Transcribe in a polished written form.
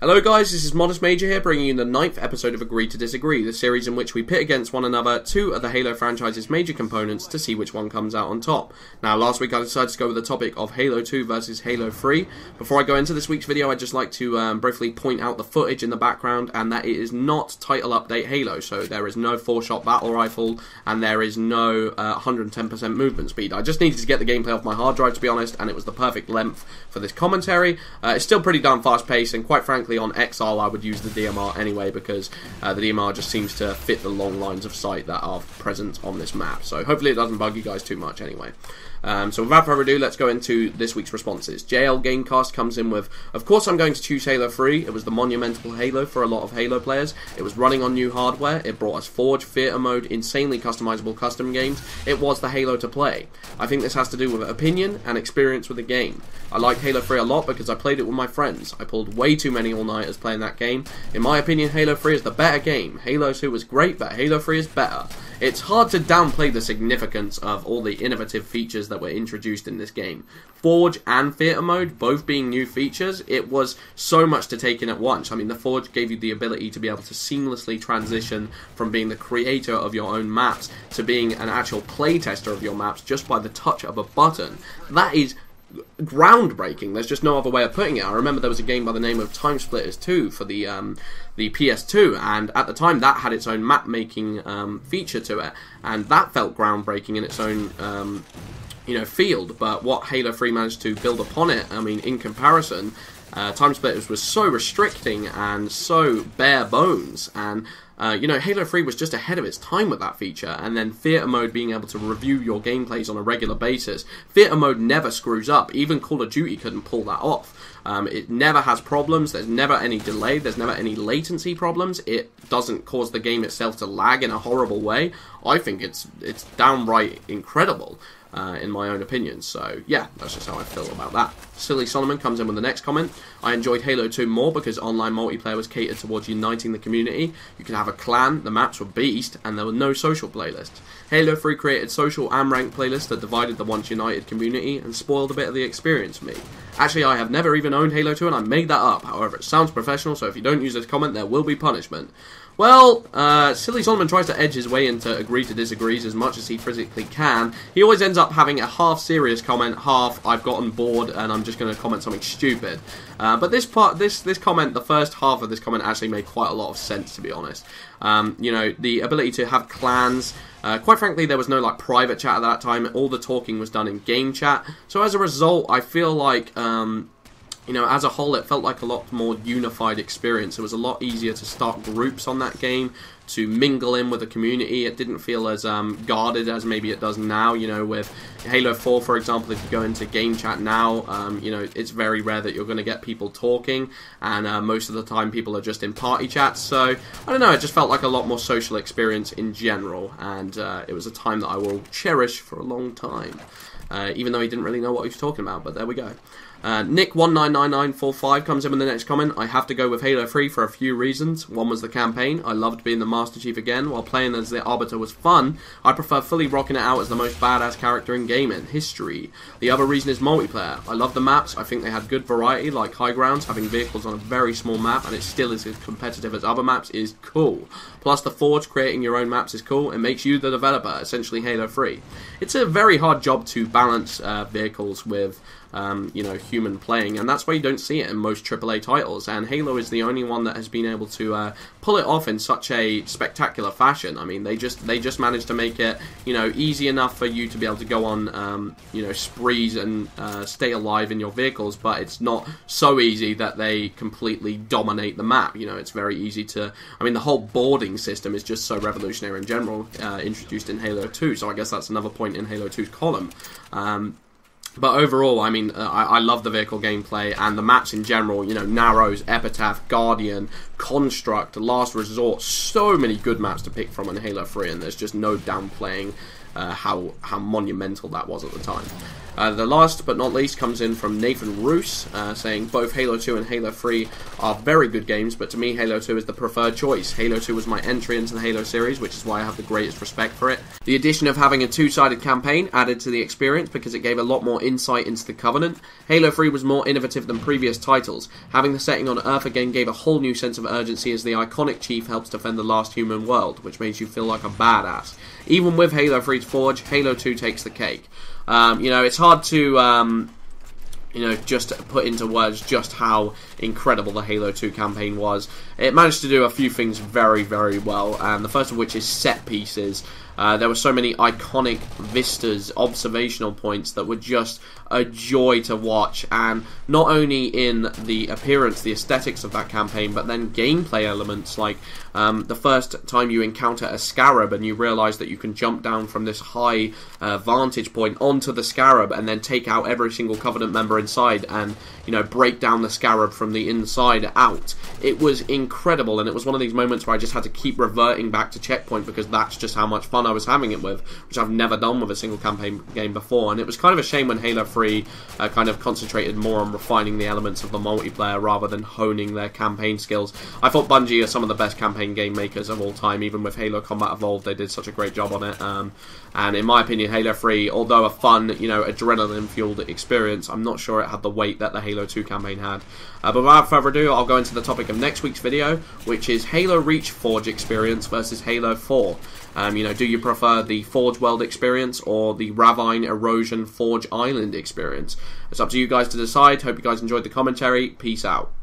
Hello guys, this is Modest Major here, bringing you the 9th episode of Agree to Disagree, the series in which we pit against one another two of the Halo franchise's major components to see which one comes out on top. Now, last week I decided to go with the topic of Halo 2 versus Halo 3. Before I go into this week's video, I'd just like to briefly point out the footage in the background, and that it is not title update Halo, so there is no 4-shot battle rifle, and there is no 110% movement speed. I just needed to get the gameplay off my hard drive, to be honest, and it was the perfect length for this commentary. It's still pretty darn fast paced, and quite frankly, on Exile I would use the DMR anyway, because the DMR just seems to fit the long lines of sight that are present on this map. So hopefully it doesn't bug you guys too much anyway. So without further ado, let's go into this week's responses. JlGamecast comes in with, of course I'm going to choose Halo 3. It was the monumental Halo for a lot of Halo players. It was running on new hardware. It brought us Forge, Theater Mode, insanely customizable custom games. It was the Halo to play. I think this has to do with opinion and experience with the game. I like Halo 3 a lot because I played it with my friends. I pulled way too many all-nighters playing that game. In my opinion, Halo 3 is the better game. Halo 2 was great, but Halo 3 is better. It's hard to downplay the significance of all the innovative features that were introduced in this game. Forge and Theater Mode, both being new features, it was so much to take in at once. I mean, the Forge gave you the ability to be able to seamlessly transition from being the creator of your own maps to being an actual playtester of your maps just by the touch of a button. That is groundbreaking. There's just no other way of putting it. I remember there was a game by the name of Time Splitters 2 for the PS2, and at the time that had its own map making feature to it, and that felt groundbreaking in its own field. But what Halo 3 managed to build upon it, I mean, in comparison, Time Splitters was so restricting and so bare bones, and Halo 3 was just ahead of its time with that feature. And then Theater Mode, being able to review your gameplays on a regular basis. Theater Mode never screws up. Even Call of Duty couldn't pull that off. It never has problems. There's never any delay. There's never any latency problems. It doesn't cause the game itself to lag in a horrible way. I think it's downright incredible. In my own opinion. So yeah, that's just how I feel about that. Silly Solomon comes in with the next comment. I enjoyed Halo 2 more because online multiplayer was catered towards uniting the community. You could have a clan, the maps were beast, and there were no social playlists. Halo 3 created social and ranked playlists that divided the once united community and spoiled a bit of the experience for me. Actually, I have never even owned Halo 2 and I made that up. However, it sounds professional, so if you don't use this comment, there will be punishment. Well, Silly Solomon tries to edge his way into agree to disagrees as much as he physically can. He always ends up having a half serious comment, half I've gotten bored and I'm just going to comment something stupid. But this comment, the first half of this comment actually made quite a lot of sense, to be honest. The ability to have clans. Quite frankly, there was no private chat at that time. All the talking was done in game chat. So as a result, I feel like as a whole, it felt like a lot more unified experience. It was a lot easier to start groups on that game, to mingle in with the community. It didn't feel as guarded as maybe it does now. With Halo 4, for example, if you go into game chat now, it's very rare that you're going to get people talking, and most of the time people are just in party chats. So, I don't know, it just felt like a lot more social experience in general, and it was a time that I will cherish for a long time. Even though he didn't really know what he was talking about, but there we go. Nick199945 comes in with the next comment. I have to go with Halo 3 for a few reasons. One was the campaign. I loved being the Master Chief again. While playing as the Arbiter was fun, I prefer fully rocking it out as the most badass character in gaming history. The other reason is multiplayer. I love the maps. I think they had good variety, like High Grounds. Having vehicles on a very small map and it still is as competitive as other maps is cool. Plus the Forge, creating your own maps is cool. It makes you the developer, essentially Halo 3. It's a very hard job to balance vehicles with human playing, and that's why you don't see it in most AAA titles, and Halo is the only one that has been able to pull it off in such a spectacular fashion. I mean, they just managed to make it, easy enough for you to be able to go on, sprees and stay alive in your vehicles, but it's not so easy that they completely dominate the map. It's very easy to, the whole boarding system is just so revolutionary in general, introduced in Halo 2, so I guess that's another point in Halo 2's column. But overall, I love the vehicle gameplay and the maps in general. Narrows, Epitaph, Guardian, Construct, Last Resort. So many good maps to pick from in Halo 3, and there's just no downplaying how monumental that was at the time. The last but not least comes in from Nathan Roose, saying both Halo 2 and Halo 3 are very good games, but to me Halo 2 is the preferred choice. Halo 2 was my entry into the Halo series, which is why I have the greatest respect for it. The addition of having a two-sided campaign added to the experience because it gave a lot more insight into the Covenant. Halo 3 was more innovative than previous titles. Having the setting on Earth again gave a whole new sense of urgency as the iconic Chief helps defend the last human world, which makes you feel like a badass. Even with Halo 3's Forge, Halo 2 takes the cake. It's hard to, just put into words just how incredible the Halo 2 campaign was. It managed to do a few things very, very well, and the first of which is set pieces. There were so many iconic vistas, observational points that were just a joy to watch, and not only in the appearance, the aesthetics of that campaign, but then gameplay elements like the first time you encounter a Scarab and you realise that you can jump down from this high vantage point onto the Scarab and then take out every single Covenant member inside and, break down the Scarab from the inside out. It was incredible, and it was one of these moments where I just had to keep reverting back to Checkpoint because that's just how much fun I was having it with, which I've never done with a single campaign game before. And it was kind of a shame when Halo 3 kind of concentrated more on refining the elements of the multiplayer rather than honing their campaign skills. I thought Bungie are some of the best campaign game makers of all time. Even with Halo Combat Evolved, they did such a great job on it. And in my opinion, Halo 3, although a fun, adrenaline-fueled experience, I'm not sure it had the weight that the Halo 2 campaign had. But without further ado, I'll go into the topic of next week's video, which is Halo Reach Forge experience versus Halo 4. Do you prefer the Forge World experience or the Ravine Erosion Forge Island experience? It's up to you guys to decide. Hope you guys enjoyed the commentary. Peace out.